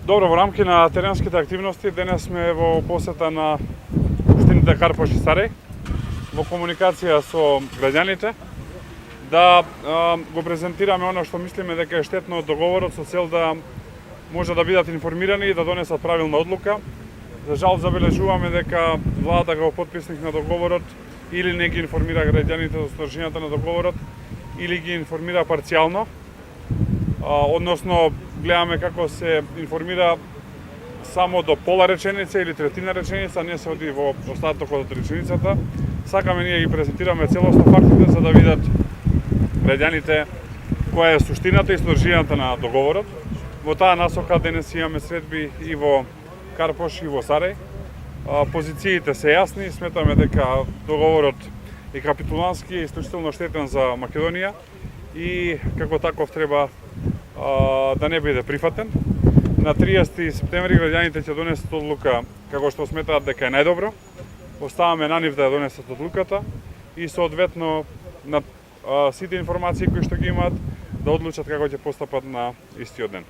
Добро, во рамки на теренските активности, денес сме во посета на општините Карпош и Сарај, во комуникација со граѓаните, да го презентираме оно што мислиме дека е штетно од договорот со цел да може да бидат информирани и да донесат правилна одлука. За жал забележуваме дека владата како потписник на договорот или не ги информира граѓаните за содржината на договорот, или ги информира парцијално, односно гледаме како се информира само до пола реченица или третина реченица, не се оди во остатокот од реченицата. Сакаме ние ги презентираме целосно фактите за да видат граѓаните која е суштината и содржината на договорот. Во таа насока денес имаме средби и во Карпош и во Сарај. Позициите се јасни, сметаме дека договорот е капитулански и исклучително штетен за Македонија и како таков треба да не биде прифатен. На 30 септември граѓаните ќе донесат одлука како што сметаат дека е најдобро. Оставаме на нив да ја донесат одлуката и соодветно на сите информации кои што ги имаат да одлучат како ќе постапат на истиот ден.